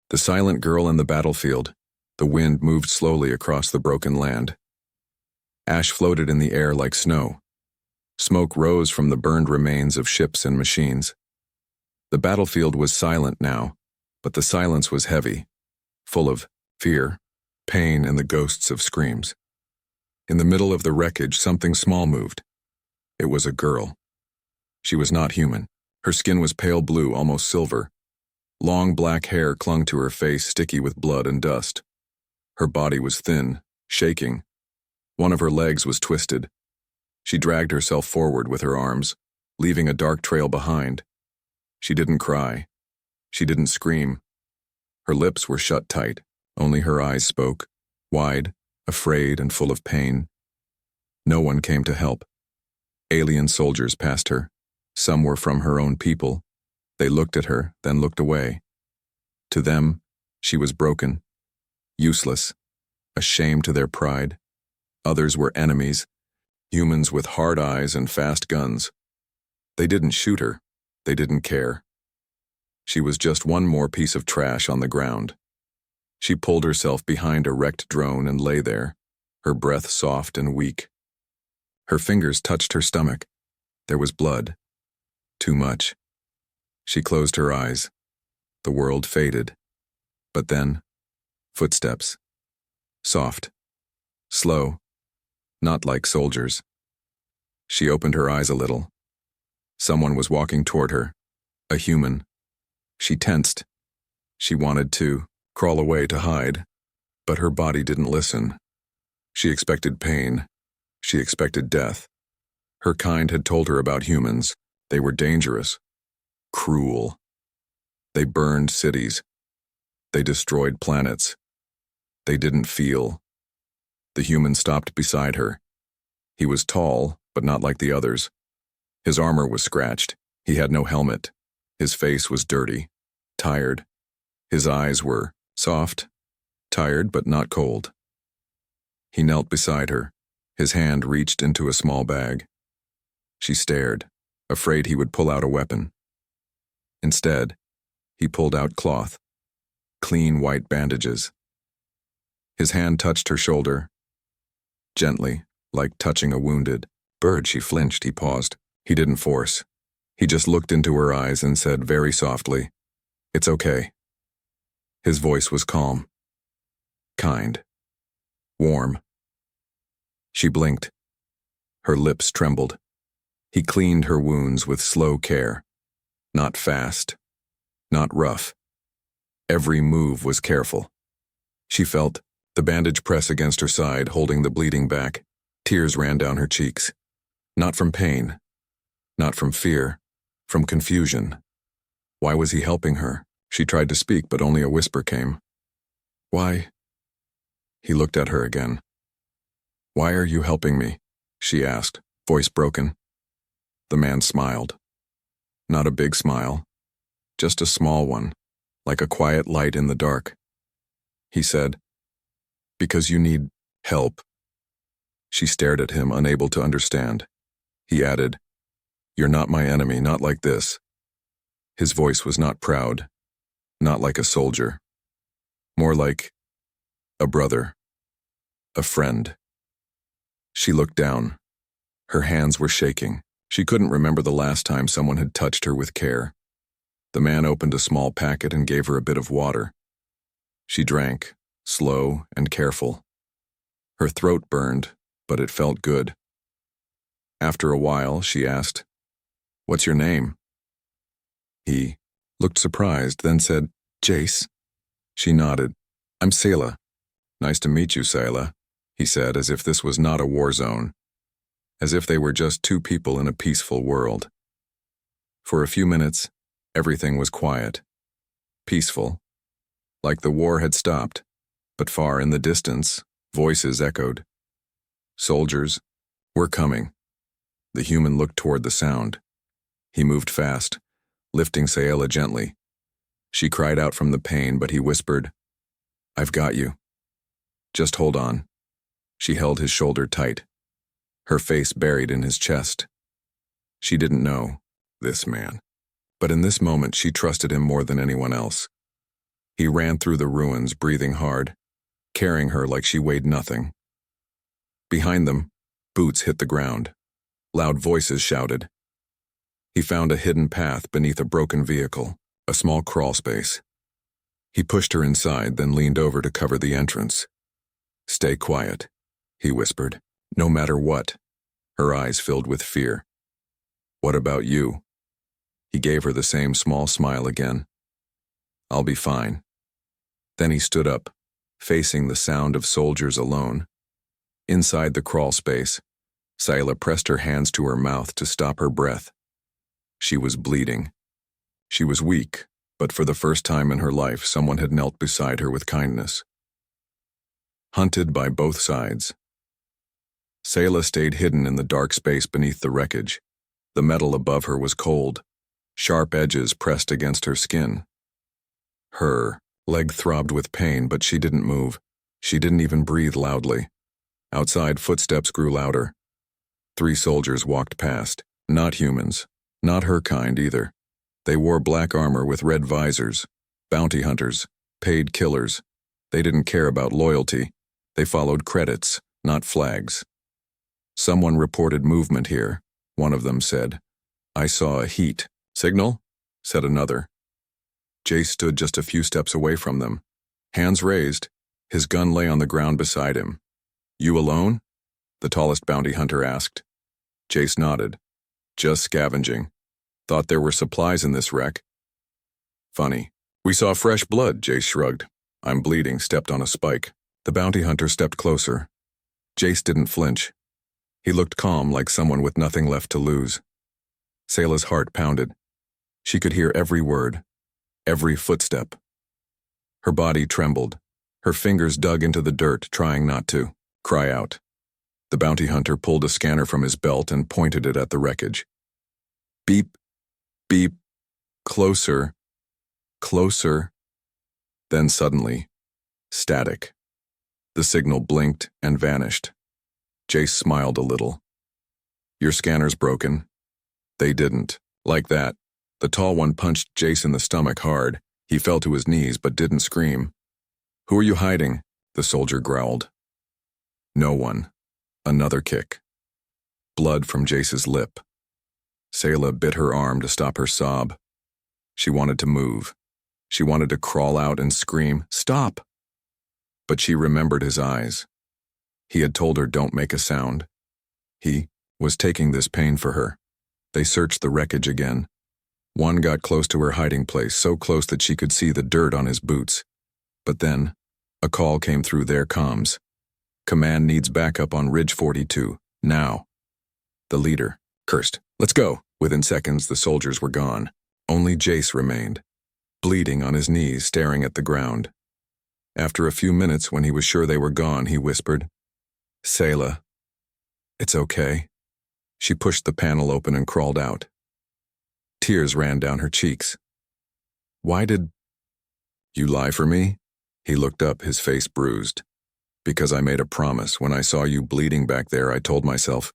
The silent girl in the battlefield. The wind moved slowly across the broken land. Ash floated in the air like snow. Smoke rose from the burned remains of ships and machines. The battlefield was silent now, but the silence was heavy, full of fear, pain, and the ghosts of screams. In the middle of the wreckage, something small moved. It was a girl. She was not human. Her skin was pale blue, almost silver. Long black hair clung to her face, sticky with blood and dust. Her body was thin, shaking. One of her legs was twisted. She dragged herself forward with her arms, leaving a dark trail behind. She didn't cry. She didn't scream. Her lips were shut tight. Only her eyes spoke, wide, afraid, and full of pain. No one came to help. Alien soldiers passed her. Some were from her own people. They looked at her, then looked away. To them, she was broken, useless, a shame to their pride. Others were enemies, humans with hard eyes and fast guns. They didn't shoot her. They didn't care. She was just one more piece of trash on the ground. She pulled herself behind a wrecked drone and lay there, her breath soft and weak. Her fingers touched her stomach. There was blood. Too much. She closed her eyes. The world faded. But then, footsteps. Soft. Slow. Not like soldiers. She opened her eyes a little. Someone was walking toward her. A human. She tensed. She wanted to crawl away to hide, but her body didn't listen. She expected pain. She expected death. Her kind had told her about humans. They were dangerous. Cruel. They burned cities. They destroyed planets. They didn't feel. The human stopped beside her. He was tall, but not like the others. His armor was scratched. He had no helmet. His face was dirty, tired. His eyes were soft, tired but not cold. He knelt beside her. His hand reached into a small bag. She stared, afraid he would pull out a weapon. Instead, he pulled out cloth, clean white bandages. His hand touched her shoulder, gently, like touching a wounded bird. She flinched. He paused. He didn't force. He just looked into her eyes and said very softly, "It's okay." His voice was calm, kind, warm. She blinked. Her lips trembled. He cleaned her wounds with slow care. Not fast, not rough. Every move was careful. She felt the bandage press against her side, holding the bleeding back. Tears ran down her cheeks. Not from pain, not from fear, from confusion. Why was he helping her? She tried to speak, but only a whisper came. "Why?" He looked at her again. "Why are you helping me?" she asked, voice broken. The man smiled. Not a big smile, just a small one, like a quiet light in the dark. He said, "Because you need help." She stared at him, unable to understand. He added, "You're not my enemy, not like this." His voice was not proud, not like a soldier. More like a brother, a friend. She looked down. Her hands were shaking. She couldn't remember the last time someone had touched her with care. The man opened a small packet and gave her a bit of water. She drank, slow and careful. Her throat burned, but it felt good. After a while, she asked, "What's your name?" He looked surprised, then said, "Jace." She nodded. "I'm Selah." "Nice to meet you, Selah," he said, as if this was not a war zone, as if they were just two people in a peaceful world. For a few minutes, everything was quiet, peaceful, like the war had stopped, but far in the distance, voices echoed. Soldiers were coming. The human looked toward the sound. He moved fast, lifting Selah gently. She cried out from the pain, but he whispered, "I've got you. Just hold on." She held his shoulder tight, her face buried in his chest. She didn't know this man, but in this moment she trusted him more than anyone else. He ran through the ruins, breathing hard, carrying her like she weighed nothing. Behind them, boots hit the ground. Loud voices shouted. He found a hidden path beneath a broken vehicle, a small crawl space. He pushed her inside, then leaned over to cover the entrance. "Stay quiet," he whispered. "No matter what." Her eyes filled with fear. "What about you?" He gave her the same small smile again. "I'll be fine." Then he stood up, facing the sound of soldiers alone. Inside the crawl space, Sayla pressed her hands to her mouth to stop her breath. She was bleeding. She was weak, but for the first time in her life, someone had knelt beside her with kindness. Hunted by both sides, Sayla stayed hidden in the dark space beneath the wreckage. The metal above her was cold, sharp edges pressed against her skin. Her leg throbbed with pain, but she didn't move. She didn't even breathe loudly. Outside, footsteps grew louder. 3 soldiers walked past. Not humans. Not her kind either. They wore black armor with red visors. Bounty hunters. Paid killers. They didn't care about loyalty. They followed credits, not flags. "Someone reported movement here," one of them said. "I saw a heat." "Signal?" said another. Jace stood just a few steps away from them. Hands raised, his gun lay on the ground beside him. "You alone?" the tallest bounty hunter asked. Jace nodded. "Just scavenging. Thought there were supplies in this wreck." "Funny. We saw fresh blood," Jace shrugged. "I'm bleeding," stepped on a spike. The bounty hunter stepped closer. Jace didn't flinch. He looked calm, like someone with nothing left to lose. Sayla's heart pounded. She could hear every word, every footstep. Her body trembled. Her fingers dug into the dirt, trying not to cry out. The bounty hunter pulled a scanner from his belt and pointed it at the wreckage. Beep, beep, closer, closer. Then suddenly, static. The signal blinked and vanished. Jace smiled a little. "Your scanner's broken." They didn't. Like that, the tall one punched Jace in the stomach hard. He fell to his knees but didn't scream. "Who are you hiding?" the soldier growled. "No one." Another kick. Blood from Jace's lip. Sayla bit her arm to stop her sob. She wanted to move. She wanted to crawl out and scream, "Stop!" But she remembered his eyes. He had told her, "Don't make a sound." He was taking this pain for her. They searched the wreckage again. One got close to her hiding place, so close that she could see the dirt on his boots. But then, a call came through their comms. "Command needs backup on Ridge 42, now." The leader cursed, "Let's go." Within seconds, the soldiers were gone. Only Jace remained, bleeding on his knees, staring at the ground. After a few minutes, when he was sure they were gone, he whispered, "Sayla, it's okay." She pushed the panel open and crawled out. Tears ran down her cheeks. "Why did you lie for me?" He looked up, his face bruised. "Because I made a promise. When I saw you bleeding back there, I told myself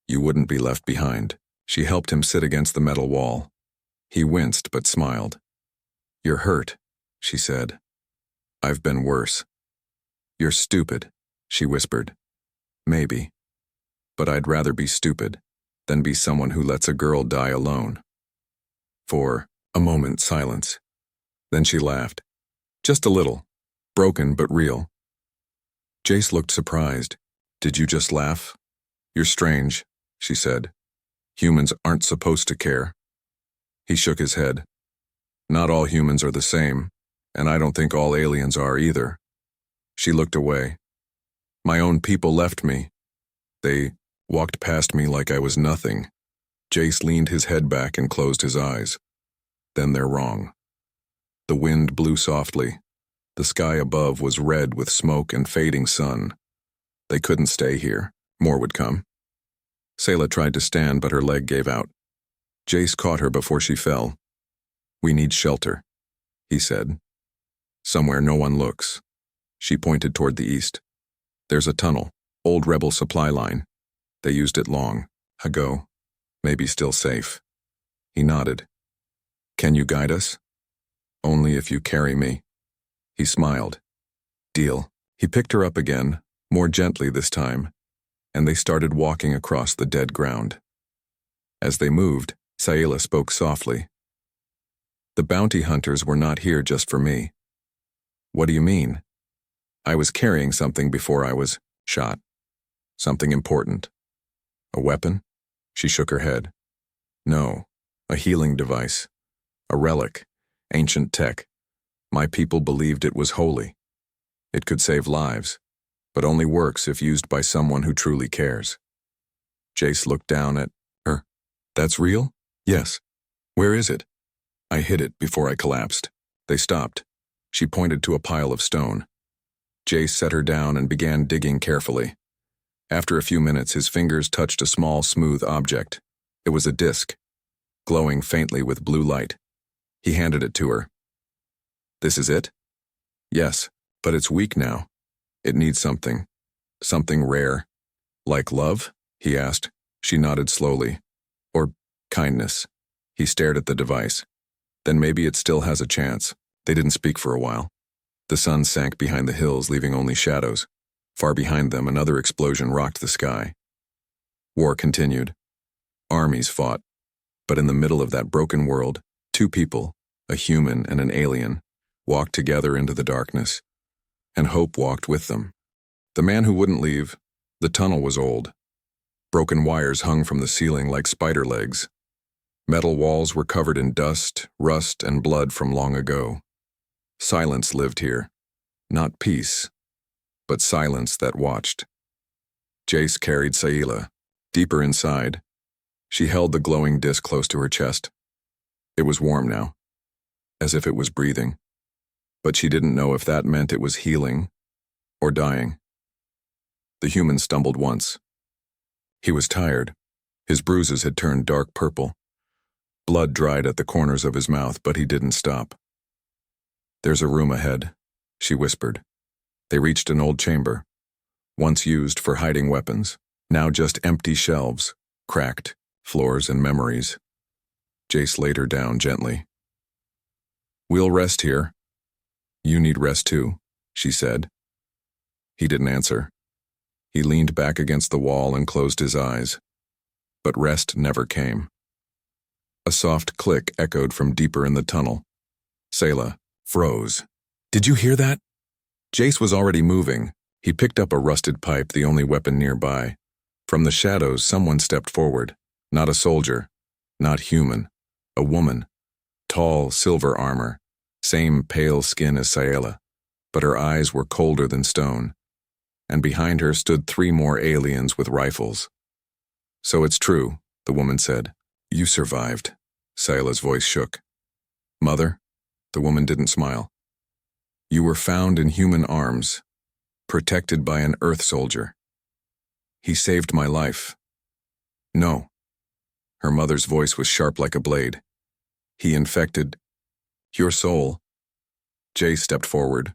you wouldn't be left behind." She helped him sit against the metal wall. He winced but smiled. "You're hurt," she said. "I've been worse." "You're stupid," she whispered. "Maybe. But I'd rather be stupid than be someone who lets a girl die alone." For a moment, silence. Then she laughed. Just a little. Broken but real. Jace looked surprised. "Did you just laugh?" "You're strange," she said. "Humans aren't supposed to care." He shook his head. "Not all humans are the same, and I don't think all aliens are either." She looked away. "My own people left me. They walked past me like I was nothing." Jace leaned his head back and closed his eyes. "Then they're wrong." The wind blew softly. The sky above was red with smoke and fading sun. They couldn't stay here. More would come. Sayla tried to stand, but her leg gave out. Jace caught her before she fell. "We need shelter," he said. "Somewhere no one looks." She pointed toward the east. "There's a tunnel, old rebel supply line. They used it long ago. Maybe still safe." He nodded. "Can you guide us?" "Only if you carry me." He smiled. Deal. He picked her up again, more gently this time, and they started walking across the dead ground. As they moved, Sayla spoke softly. The bounty hunters were not here just for me. What do you mean? I was carrying something before I was shot. Something important. A weapon? She shook her head. No, a healing device. A relic. Ancient tech. My people believed it was holy. It could save lives, but only works if used by someone who truly cares. Jace looked down at her. That's real? Yes. Where is it? I hid it before I collapsed. They stopped. She pointed to a pile of stone. Jace set her down and began digging carefully. After a few minutes, his fingers touched a small, smooth object. It was a disc, glowing faintly with blue light. He handed it to her. This is it? Yes, but it's weak now. It needs something rare. Like love? He asked. She nodded slowly. Or kindness. He stared at the device. Then maybe it still has a chance. They didn't speak for a while. The sun sank behind the hills, leaving only shadows. Far behind them, another explosion rocked the sky. War continued. Armies fought. But in the middle of that broken world, two people, a human and an alien, walked together into the darkness. And hope walked with them. The man who wouldn't leave, the tunnel was old. Broken wires hung from the ceiling like spider legs. Metal walls were covered in dust, rust, and blood from long ago. Silence lived here. Not peace, but silence that watched. Jace carried Sayla. Deeper inside, she held the glowing disc close to her chest. It was warm now, as if it was breathing. But she didn't know if that meant it was healing or dying. The human stumbled once. He was tired. His bruises had turned dark purple. Blood dried at the corners of his mouth, but he didn't stop. There's a room ahead, she whispered. They reached an old chamber, once used for hiding weapons, now just empty shelves, cracked floors and memories. Jace laid her down gently. We'll rest here. You need rest too, she said. He didn't answer. He leaned back against the wall and closed his eyes. But rest never came. A soft click echoed from deeper in the tunnel. Sayla froze. Did you hear that? Jace was already moving. He picked up a rusted pipe, the only weapon nearby. From the shadows, someone stepped forward. Not a soldier. Not human. A woman. Tall, silver armor. Same pale skin as Sayla. But her eyes were colder than stone. And behind her stood 3 more aliens with rifles. So it's true, the woman said. You survived. Sayla's voice shook. Mother? The woman didn't smile. You were found in human arms, protected by an Earth soldier. He saved my life. No. Her mother's voice was sharp like a blade. He infected your soul. Jace stepped forward.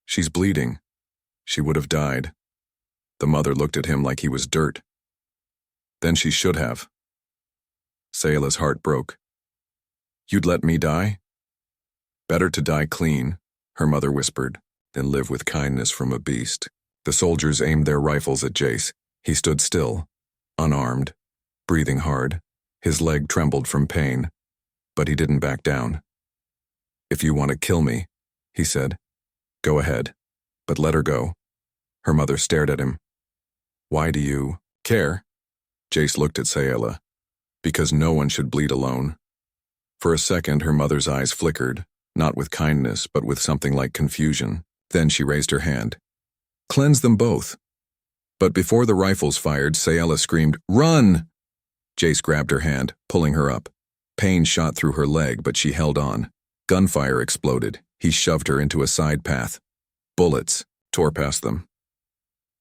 She's bleeding. She would have died. The mother looked at him like he was dirt. Then she should have. Sayla's heart broke. You'd let me die? Better to die clean, her mother whispered, than live with kindness from a beast. The soldiers aimed their rifles at Jace. He stood still, unarmed, breathing hard. His leg trembled from pain, but he didn't back down. If you want to kill me, he said, go ahead, but let her go. Her mother stared at him. Why do you care? Jace looked at Sayla. Because no one should bleed alone. For a second, her mother's eyes flickered, not with kindness, but with something like confusion. Then she raised her hand. Cleanse them both. But before the rifles fired, Sayla screamed, Run! Jace grabbed her hand, pulling her up. Pain shot through her leg, but she held on. Gunfire exploded. He shoved her into a side path. Bullets tore past them.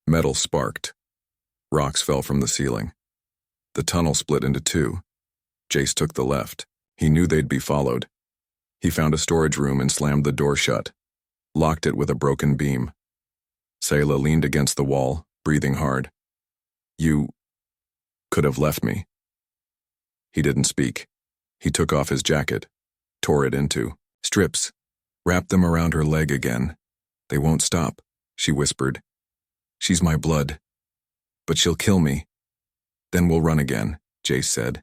Metal sparked. Rocks fell from the ceiling. The tunnel split into 2. Jace took the left. He knew they'd be followed. He found a storage room and slammed the door shut, locked it with a broken beam. Sayla leaned against the wall, breathing hard. You could have left me. He didn't speak. He took off his jacket, tore it into strips. Wrap them around her leg again. They won't stop, she whispered. She's my blood. But she'll kill me. Then we'll run again, Jace said.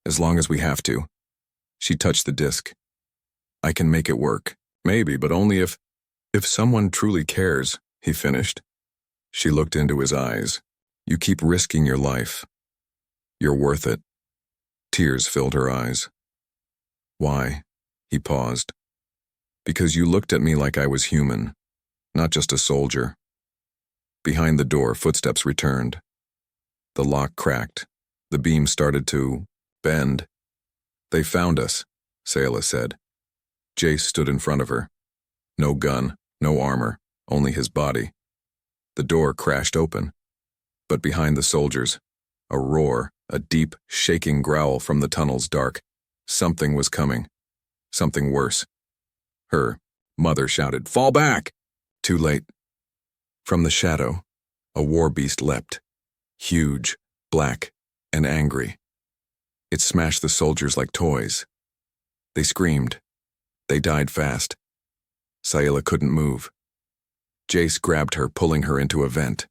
As long as we have to. She touched the disc. I can make it work. Maybe, but only if someone truly cares, he finished. She looked into his eyes. You keep risking your life. You're worth it. Tears filled her eyes. Why? He paused. Because you looked at me like I was human, not just a soldier. Behind the door, footsteps returned. The lock cracked. The beam started to bend. They found us, Sayla said. Jace stood in front of her. No gun, no armor, only his body. The door crashed open. But behind the soldiers, a roar, a deep, shaking growl from the tunnel's dark. Something was coming. Something worse. Her mother shouted, "Fall back!" Too late. From the shadow, a war beast leapt. Huge, black, and angry. It smashed the soldiers like toys. They screamed. They died fast. Sayla couldn't move. Jace grabbed her, pulling her into a vent.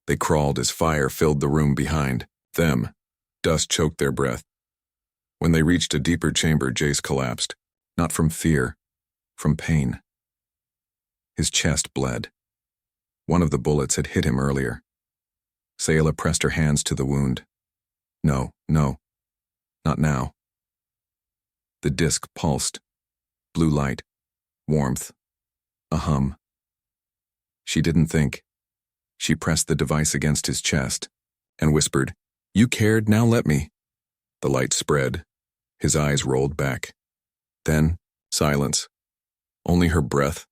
They crawled as fire filled the room behind them. Dust choked their breath. When they reached a deeper chamber, Jace collapsed. Not from fear, from pain. His chest bled. One of the bullets had hit him earlier. Sayla pressed her hands to the wound. No, not now. The disc pulsed. Blue light, warmth, a hum. She didn't think. She pressed the device against his chest and whispered, "You cared, now let me." The light spread. His eyes rolled back. Then, silence. Only her breath,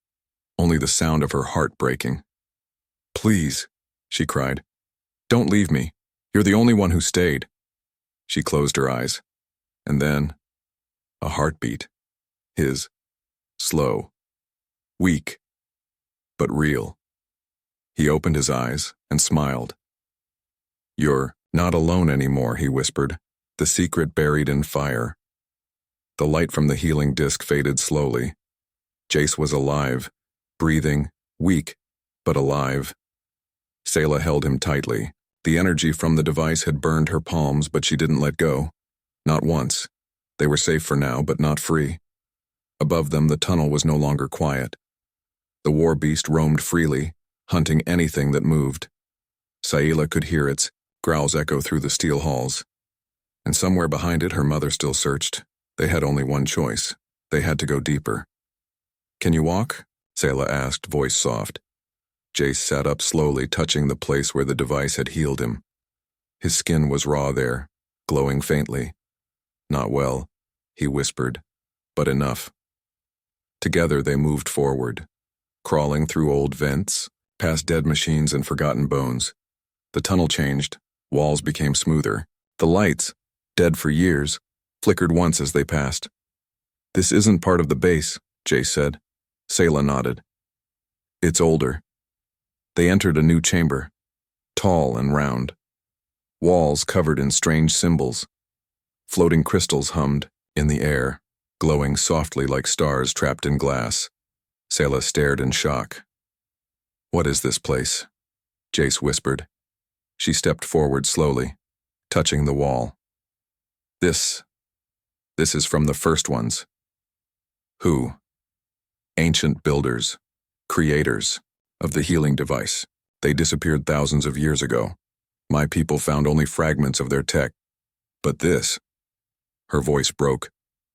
only the sound of her heart breaking. "Please," she cried. "Don't leave me. You're the only one who stayed." She closed her eyes. And then, a heartbeat. His. Slow. Weak. But real. He opened his eyes and smiled. "You're not alone anymore," he whispered, the secret buried in fire. The light from the healing disc faded slowly. Jace was alive, breathing, weak, but alive. Sayla held him tightly. The energy from the device had burned her palms, but she didn't let go. Not once. They were safe for now, but not free. Above them, the tunnel was no longer quiet. The war beast roamed freely, hunting anything that moved. Sayla could hear its growls echo through the steel halls. And somewhere behind it, her mother still searched. They had only one choice. They had to go deeper. "Can you walk?" Sayla asked, voice soft. Jace sat up slowly, touching the place where the device had healed him. His skin was raw there, glowing faintly. "Not well," he whispered, "but enough." Together they moved forward, crawling through old vents, past dead machines and forgotten bones. The tunnel changed, walls became smoother. The lights, dead for years, flickered once as they passed. "This isn't part of the base," Jace said. Sayla nodded. "It's older." They entered a new chamber, tall and round. Walls covered in strange symbols. Floating crystals hummed in the air, glowing softly like stars trapped in glass. Sayla stared in shock. "What is this place?" Jace whispered. She stepped forward slowly, touching the wall. This is from the first ones." "Who?" "Ancient builders, creators of the healing device. They disappeared thousands of years ago. My people found only fragments of their tech. But this," her voice broke,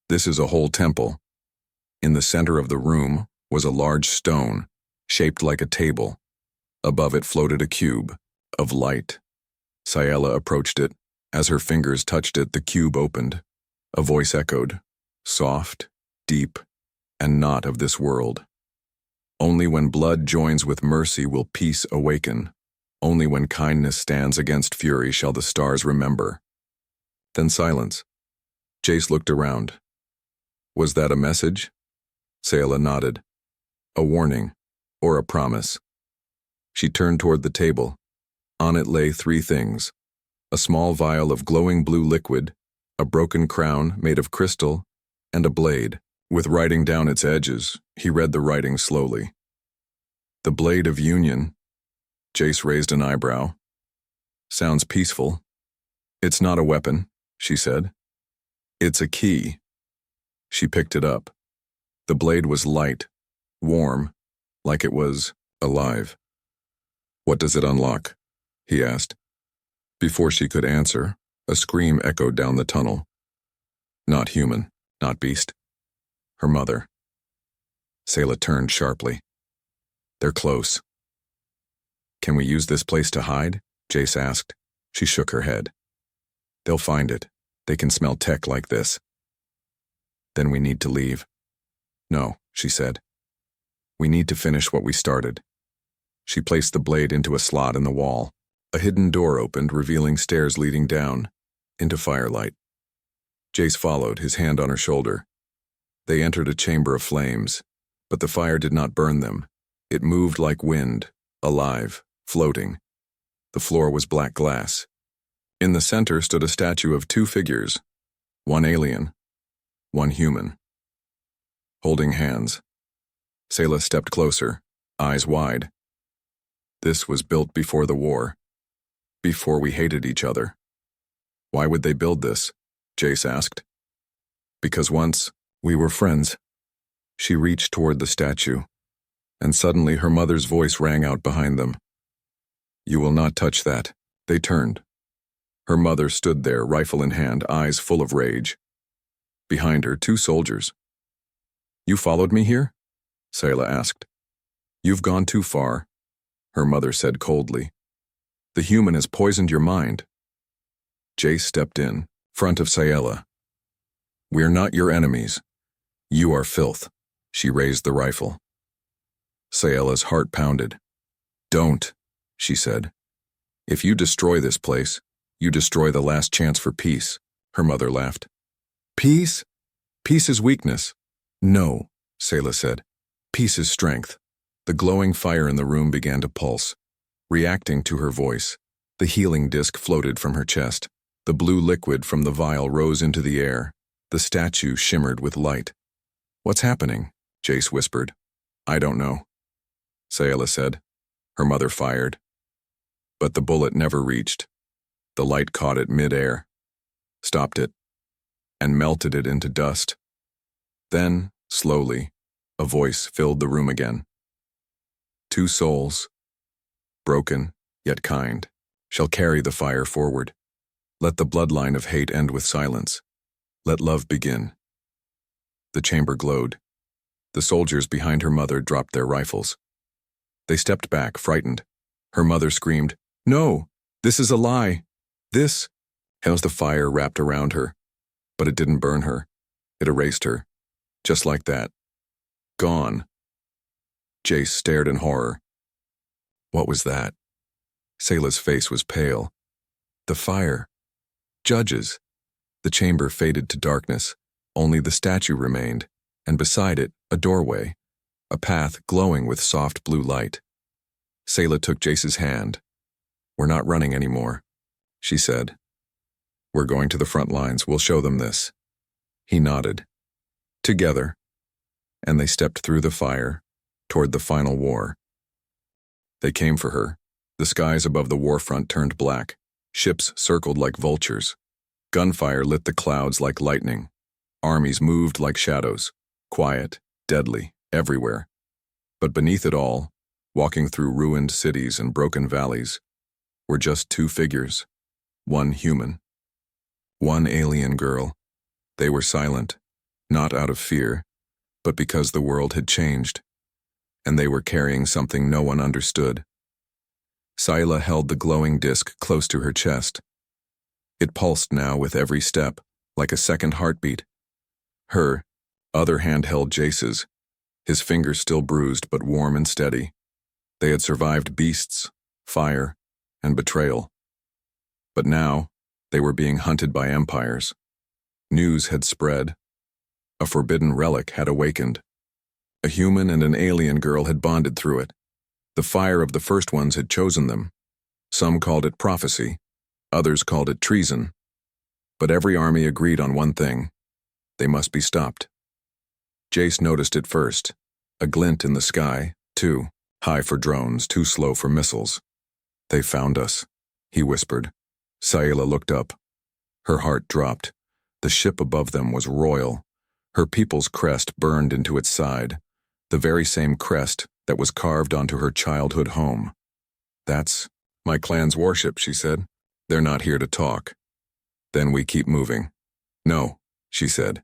"this is a whole temple. In the center of the room was a large stone, shaped like a table. Above it floated a cube of light." Sayla approached it. As her fingers touched it, the cube opened. A voice echoed, soft, deep, and not of this world. "Only when blood joins with mercy will peace awaken. Only when kindness stands against fury shall the stars remember." Then silence. Jace looked around. "Was that a message?" Sayla nodded. "A warning, or a promise." She turned toward the table. On it lay three things: a small vial of glowing blue liquid, a broken crown made of crystal, and a blade, With writing down its edges, he read the writing slowly. The Blade of Union. Jace raised an eyebrow. Sounds peaceful. It's not a weapon, she said. It's a key. She picked it up. The blade was light, warm, like it was alive. What does it unlock? He asked. Before she could answer, a scream echoed down the tunnel. Not human, not beast. Her mother. Sayla turned sharply. They're close. Can we use this place to hide? Jace asked. She shook her head. They'll find it. They can smell tech like this. Then we need to leave. No, she said. We need to finish what we started. She placed the blade into a slot in the wall. A hidden door opened, revealing stairs leading down, into firelight. Jace followed, his hand on her shoulder. They entered a chamber of flames, but the fire did not burn them. It moved like wind, alive, floating. The floor was black glass. In the center stood a statue of two figures, one alien, one human. Holding hands. Sayla stepped closer, eyes wide. This was built before the war, before we hated each other. Why would they build this? Jace asked. Because once, we were friends. She reached toward the statue, and suddenly her mother's voice rang out behind them. You will not touch that. They turned. Her mother stood there, rifle in hand, eyes full of rage. Behind her, two soldiers. You followed me here? Sayla asked. You've gone too far, her mother said coldly. The human has poisoned your mind. Jace stepped in, front of Sayla. We're not your enemies. You are filth. She raised the rifle. Sayela's heart pounded. Don't, she said. If you destroy this place, you destroy the last chance for peace, her mother laughed. Peace? Peace is weakness. No, Sayla said. Peace is strength. The glowing fire in the room began to pulse. Reacting to her voice, the healing disk floated from her chest. The blue liquid from the vial rose into the air. The statue shimmered with light. What's happening? Jace whispered. I don't know, Sayla said. Her mother fired. But the bullet never reached. The light caught it mid-air, stopped it, and melted it into dust. Then, slowly, a voice filled the room again. Two souls, broken yet kind, shall carry the fire forward. Let the bloodline of hate end with silence. Let love begin. The chamber glowed. The soldiers behind her mother dropped their rifles. They stepped back, frightened. Her mother screamed, No, this is a lie. This, as the fire wrapped around her. But it didn't burn her. It erased her. Just like that. Gone. Jace stared in horror. What was that? Sayla's face was pale. The fire. Judges. The chamber faded to darkness. Only the statue remained, and beside it, a doorway, a path glowing with soft blue light. Sayla took Jace's hand. We're not running anymore, she said. We're going to the front lines. We'll show them this. He nodded. Together. And they stepped through the fire, toward the final war. They came for her. The skies above the warfront turned black. Ships circled like vultures. Gunfire lit the clouds like lightning. Armies moved like shadows, quiet, deadly, everywhere. But beneath it all, walking through ruined cities and broken valleys, were just two figures. One human. One alien girl. They were silent, not out of fear, but because the world had changed, and they were carrying something no one understood. Sayla held the glowing disk close to her chest. It pulsed now with every step, like a second heartbeat. Her other hand held Jace's, his fingers still bruised but warm and steady. They had survived beasts, fire, and betrayal. But now, they were being hunted by empires. News had spread. A forbidden relic had awakened. A human and an alien girl had bonded through it. The fire of the first ones had chosen them. Some called it prophecy. Others called it treason. But every army agreed on one thing. They must be stopped. Jace noticed it first. A glint in the sky, too high for drones, too slow for missiles. They found us, he whispered. Sayla looked up. Her heart dropped. The ship above them was royal. Her people's crest burned into its side, the very same crest that was carved onto her childhood home. That's my clan's warship, she said. They're not here to talk. Then we keep moving. No, she said.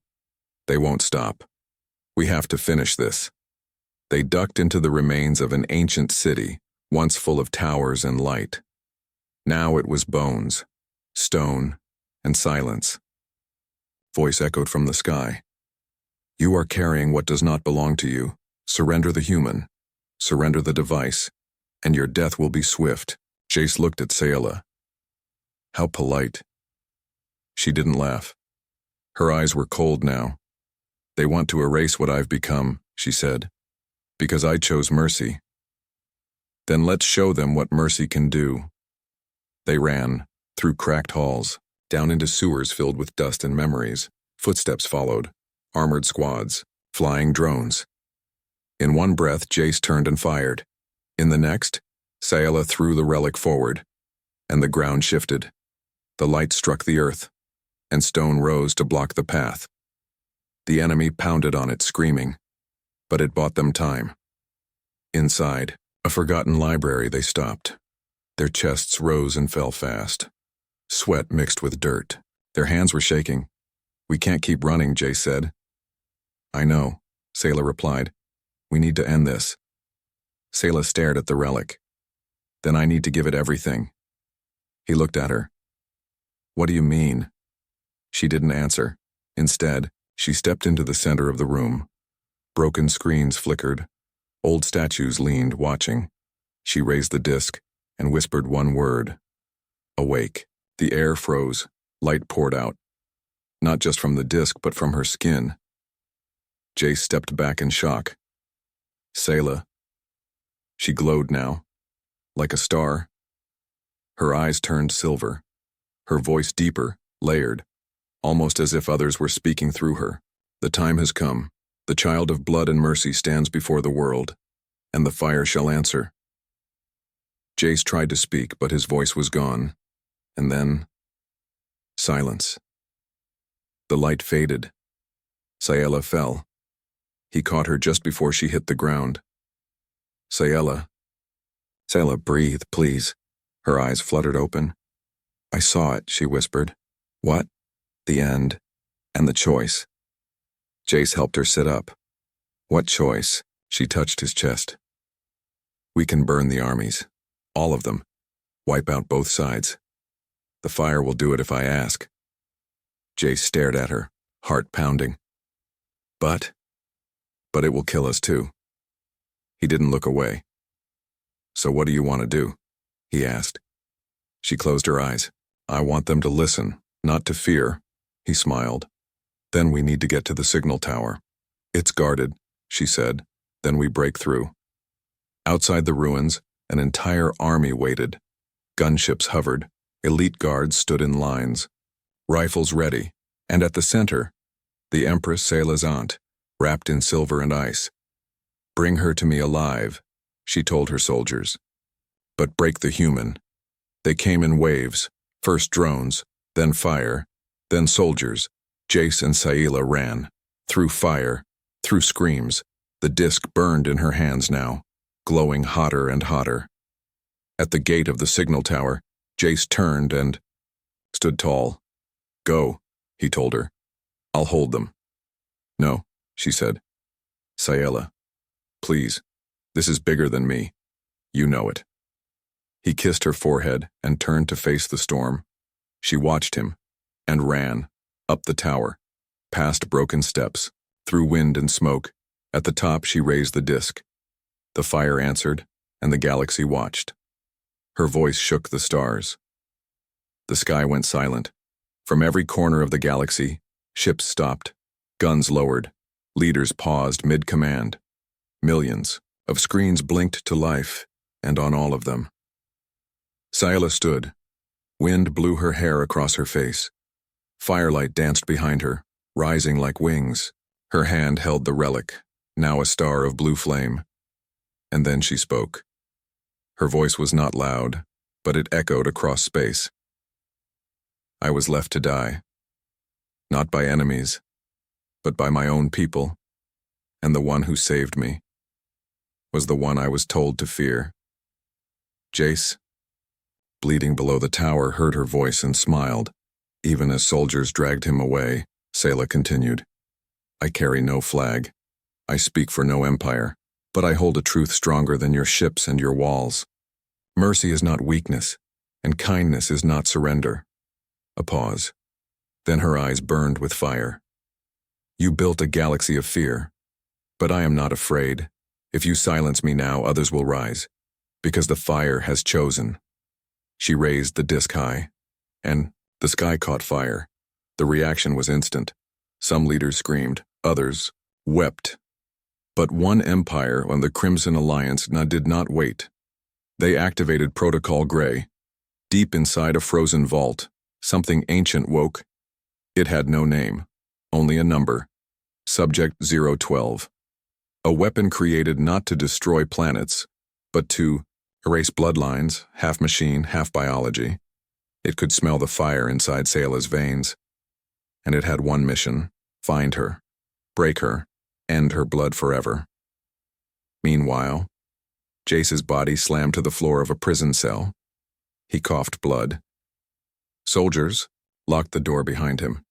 They won't stop. We have to finish this. They ducked into the remains of an ancient city, once full of towers and light. Now it was bones, stone, and silence. Voice echoed from the sky. You are carrying what does not belong to you. Surrender the human. Surrender the device, and your death will be swift. Jace looked at Sayla. How polite. She didn't laugh. Her eyes were cold now. They want to erase what I've become, she said, because I chose mercy. Then let's show them what mercy can do. They ran, through cracked halls, down into sewers filled with dust and memories. Footsteps followed, armored squads, flying drones. In one breath, Jace turned and fired. In the next, Sayla threw the relic forward, and the ground shifted. The light struck the earth, and stone rose to block the path. The enemy pounded on it, screaming, but it bought them time. Inside, a forgotten library, they stopped. Their chests rose and fell fast. Sweat mixed with dirt. Their hands were shaking. We can't keep running, Jace said. I know, Sayla replied. We need to end this. Sayla stared at the relic. Then I need to give it everything. He looked at her. What do you mean? She didn't answer. Instead, she stepped into the center of the room. Broken screens flickered. Old statues leaned, watching. She raised the disc and whispered one word. Awake. The air froze. Light poured out. Not just from the disc, but from her skin. Jace stepped back in shock. Sayla. She glowed now, like a star. Her eyes turned silver. Her voice deeper, layered, almost as if others were speaking through her. The time has come. The child of blood and mercy stands before the world, and the fire shall answer. Jace tried to speak, but his voice was gone. And then, silence. The light faded. Sayla fell. He caught her just before she hit the ground. Sayla, breathe, please. Her eyes fluttered open. I saw it, she whispered. What? The end. And the choice. Jace helped her sit up. What choice? She touched his chest. We can burn the armies. All of them. Wipe out both sides. The fire will do it if I ask. Jace stared at her, heart pounding. But it will kill us too. He didn't look away. So what do you want to do? He asked. She closed her eyes. I want them to listen, not to fear. He smiled. Then we need to get to the signal tower. It's guarded, she said. Then we break through. Outside the ruins, an entire army waited. Gunships hovered. Elite guards stood in lines. Rifles ready. And at the center, the Empress Sayla's aunt, wrapped in silver and ice. Bring her to me alive, she told her soldiers. But break the human. They came in waves, first drones, then fire, then soldiers. Jace and Sayla ran, through fire, through screams. The disc burned in her hands now, glowing hotter and hotter. At the gate of the signal tower, Jace turned and stood tall. Go, he told her. I'll hold them. No, she said. Sayla, please, this is bigger than me. You know it. He kissed her forehead and turned to face the storm. She watched him and ran, up the tower, past broken steps, through wind and smoke. At the top, she raised the disc. The fire answered, and the galaxy watched. Her voice shook the stars. The sky went silent. From every corner of the galaxy, ships stopped, guns lowered, leaders paused mid-command. Millions of screens blinked to life, and on all of them. Sayla stood. Wind blew her hair across her face. Firelight danced behind her, rising like wings. Her hand held the relic, now a star of blue flame. And then she spoke. Her voice was not loud, but it echoed across space. I was left to die. Not by enemies, but by my own people. And the one who saved me was the one I was told to fear. Jace, bleeding below the tower, heard her voice and smiled. Even as soldiers dragged him away, Sayla continued. I carry no flag. I speak for no empire, but I hold a truth stronger than your ships and your walls. Mercy is not weakness, and kindness is not surrender. A pause. Then her eyes burned with fire. You built a galaxy of fear, but I am not afraid. If you silence me now, others will rise, because the fire has chosen. She raised the disc high, and the sky caught fire. The reaction was instant. Some leaders screamed, others wept. But one empire on the Crimson Alliance did not wait. They activated Protocol Grey. Deep inside a frozen vault, something ancient woke. It had no name, only a number. Subject 012. A weapon created not to destroy planets, but to erase bloodlines, half machine, half biology. It could smell the fire inside Sayla's veins. And it had one mission: find her, break her, end her blood forever. Meanwhile, Jace's body slammed to the floor of a prison cell. He coughed blood. Soldiers locked the door behind him.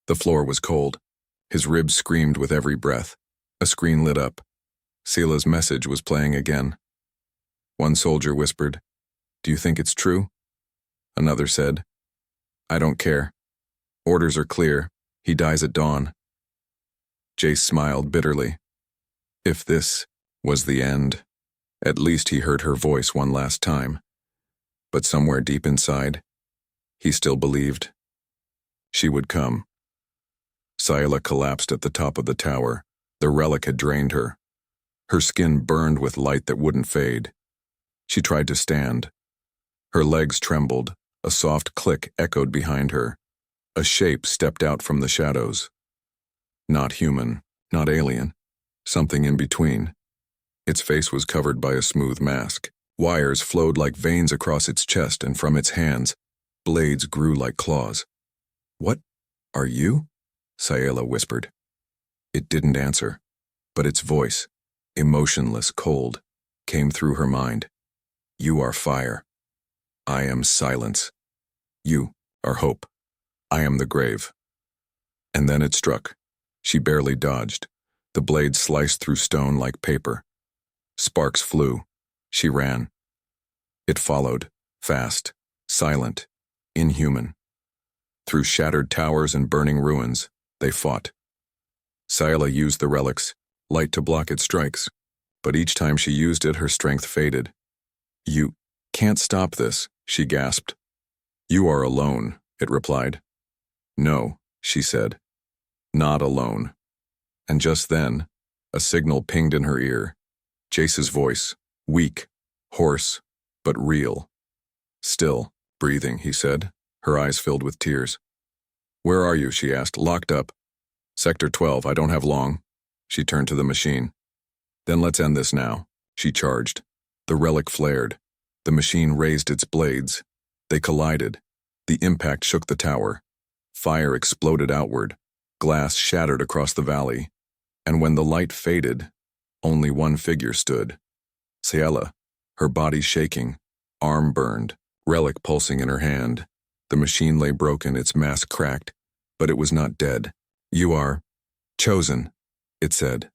The floor was cold. His ribs screamed with every breath. A screen lit up. Sayla's message was playing again. One soldier whispered, "Do you think it's true?" Another said, "I don't care. Orders are clear. He dies at dawn." Jace smiled bitterly. If this was the end, at least he heard her voice one last time. But somewhere deep inside, he still believed she would come. Sayla collapsed at the top of the tower. The relic had drained her. Her skin burned with light that wouldn't fade. She tried to stand. Her legs trembled. A soft click echoed behind her. A shape stepped out from the shadows. Not human, not alien. Something in between. Its face was covered by a smooth mask. Wires flowed like veins across its chest, and from its hands, blades grew like claws. "What are you?" Sayla whispered. It didn't answer, but its voice, emotionless, cold, came through her mind. "You are fire. I am silence. You are hope. I am the grave." And then it struck. She barely dodged. The blade sliced through stone like paper. Sparks flew. She ran. It followed, fast, silent, inhuman. Through shattered towers and burning ruins, they fought. Sayla used the relics, light to block its strikes, but each time she used it, her strength faded. "You can't stop this," she gasped. "You are alone," it replied. "No," she said. "Not alone." And just then, a signal pinged in her ear. Jace's voice, weak, hoarse, but real. "Still, breathing," he said, her eyes filled with tears. "Where are you?" she asked. "Locked up." "Sector 12, I don't have long." She turned to the machine. "Then let's end this now," she charged. The relic flared. The machine raised its blades. They collided. The impact shook the tower. Fire exploded outward. Glass shattered across the valley. And when the light faded, only one figure stood. Sayla, her body shaking, arm burned, relic pulsing in her hand. The machine lay broken, its mask cracked, but it was not dead. "You are chosen," it said.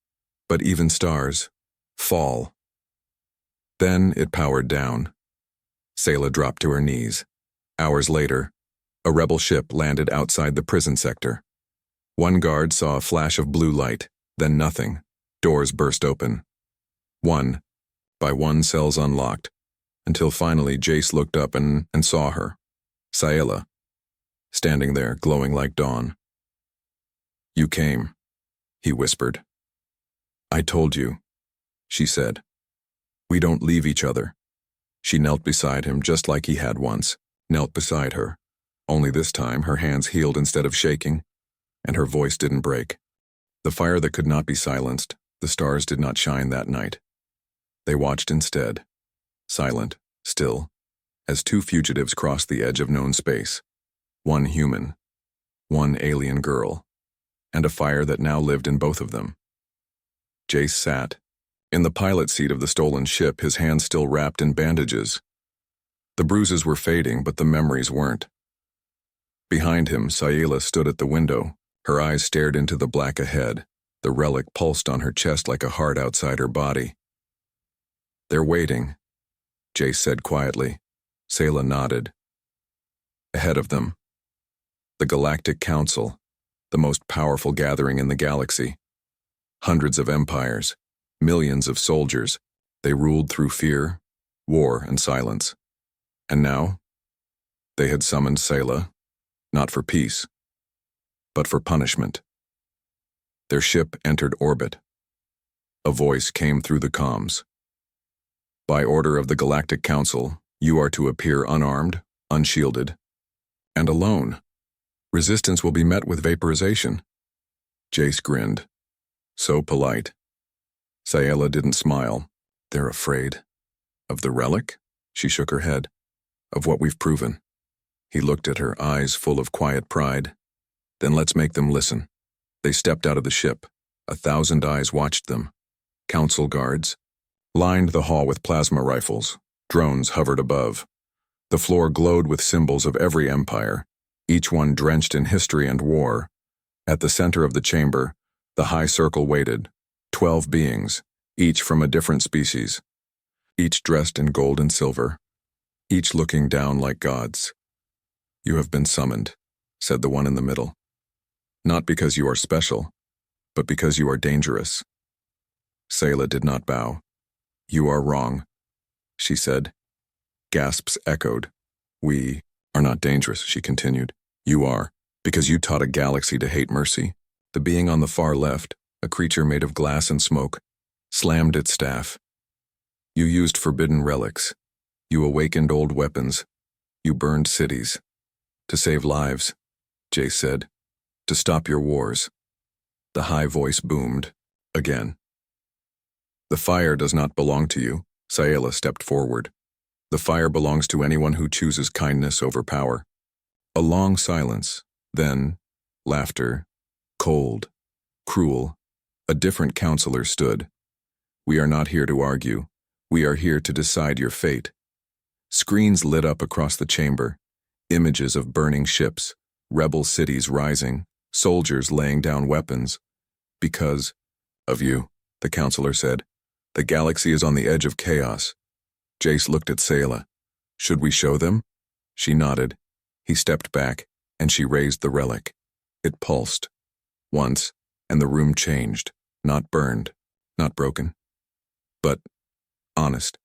"But even stars fall." Then it powered down. Sayla dropped to her knees. Hours later, a rebel ship landed outside the prison sector. One guard saw a flash of blue light, then nothing. Doors burst open. One by one, cells unlocked, until finally Jace looked up and saw her, Sayla, standing there, glowing like dawn. "You came," he whispered. "I told you," she said. "We don't leave each other." She knelt beside him just like he had once, knelt beside her. Only this time her hands healed instead of shaking, and her voice didn't break. The fire that could not be silenced, the stars did not shine that night. They watched instead, silent, still, as two fugitives crossed the edge of known space. One human, one alien girl, and a fire that now lived in both of them. Jace sat, in the pilot seat of the stolen ship, his hands still wrapped in bandages. The bruises were fading, but the memories weren't. Behind him, Sayela stood at the window. Her eyes stared into the black ahead. The relic pulsed on her chest like a heart outside her body. "They're waiting," Jace said quietly. Sayela nodded. Ahead of them, the Galactic Council, the most powerful gathering in the galaxy. Hundreds of empires, millions of soldiers. They ruled through fear, war, and silence. And now, they had summoned Sayela, not for peace, but for punishment. Their ship entered orbit. A voice came through the comms. "By order of the Galactic Council, you are to appear unarmed, unshielded, and alone. Resistance will be met with vaporization." Jace grinned. So polite. Sayela didn't smile. "They're afraid." "Of the relic?" She shook her head. "Of what we've proven." He looked at her, eyes full of quiet pride. "Then let's make them listen." They stepped out of the ship. 1,000 eyes watched them. Council guards lined the hall with plasma rifles. Drones hovered above. The floor glowed with symbols of every empire, each one drenched in history and war. At the center of the chamber, the high circle waited. 12 beings, each from a different species. Each dressed in gold and silver. Each looking down like gods. "You have been summoned," said the one in the middle. "Not because you are special, but because you are dangerous." Sayela did not bow. "You are wrong," she said. Gasps echoed. "We are not dangerous," she continued. "You are, because you taught a galaxy to hate mercy." The being on the far left, a creature made of glass and smoke, slammed its staff. "You used forbidden relics. You awakened old weapons. You burned cities. To save lives," Jace said. "To stop your wars." The high voice boomed. Again. "The fire does not belong to you." Sayela stepped forward. "The fire belongs to anyone who chooses kindness over power." A long silence, then laughter, cold, cruel. A different counselor stood. "We are not here to argue. We are here to decide your fate." Screens lit up across the chamber. Images of burning ships, rebel cities rising, soldiers laying down weapons. "Because of you," the counselor said. "The galaxy is on the edge of chaos." Jace looked at Sayela. "Should we show them?" She nodded. He stepped back, and she raised the relic. It pulsed. Once, and the room changed. Not burned, not broken, but honest.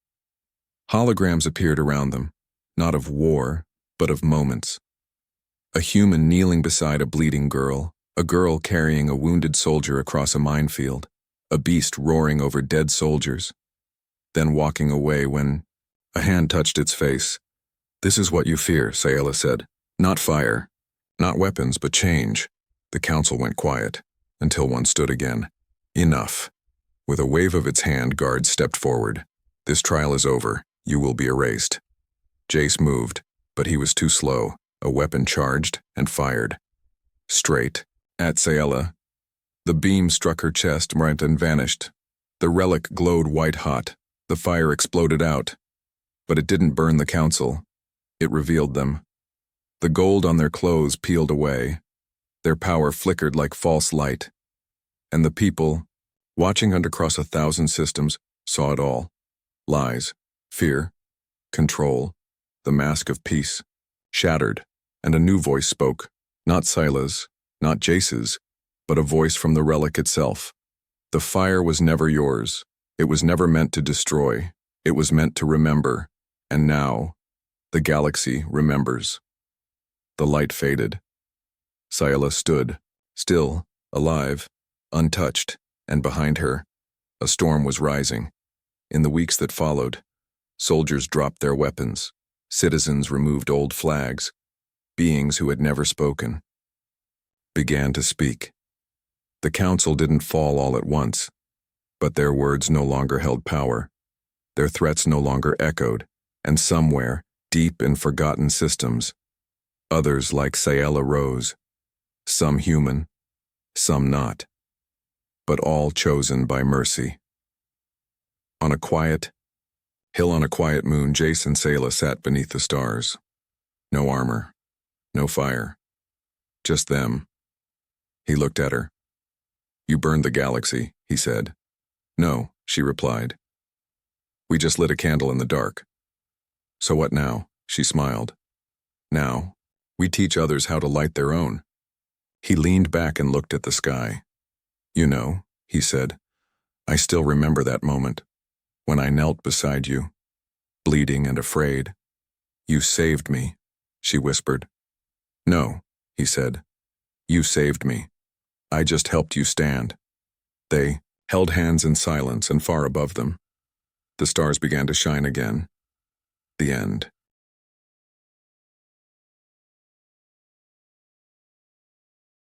Holograms appeared around them, not of war, but of moments. A human kneeling beside a bleeding girl, a girl carrying a wounded soldier across a minefield, a beast roaring over dead soldiers, then walking away when a hand touched its face. "This is what you fear," Sayela said. "Not fire, not weapons, but change." The council went quiet, until one stood again. "Enough." With a wave of its hand, guards stepped forward. "This trial is over. You will be erased." Jace moved, but he was too slow. A weapon charged and fired. Straight at Sayela. The beam struck her chest, right, and vanished. The relic glowed white-hot. The fire exploded out. But it didn't burn the council. It revealed them. The gold on their clothes peeled away. Their power flickered like false light. And the people, watching across 1,000 systems, saw it all. Lies, fear, control, the mask of peace, shattered, and a new voice spoke, not Sayela's, not Jace's, but a voice from the relic itself. The fire was never yours. It was never meant to destroy. It was meant to remember. And now, the galaxy remembers. The light faded. Sayela stood, still, alive, untouched, and behind her, a storm was rising. In the weeks that followed, soldiers dropped their weapons. Citizens removed old flags. Beings who had never spoken began to speak. The council didn't fall all at once, but their words no longer held power. Their threats no longer echoed, and somewhere, deep in forgotten systems, others like Sayela rose, some human, some not, but all chosen by mercy. On a quiet moon, Jace and Sayela sat beneath the stars. No armor, no fire, just them. He looked at her. "You burned the galaxy," he said. "No," she replied. "We just lit a candle in the dark." "So what now?" She smiled. "Now, we teach others how to light their own." He leaned back and looked at the sky. "You know," he said, "I still remember that moment, when I knelt beside you, bleeding and afraid. You saved me," she whispered. "No," he said, "you saved me. I just helped you stand." They held hands in silence, and far above them, the stars began to shine again. The end.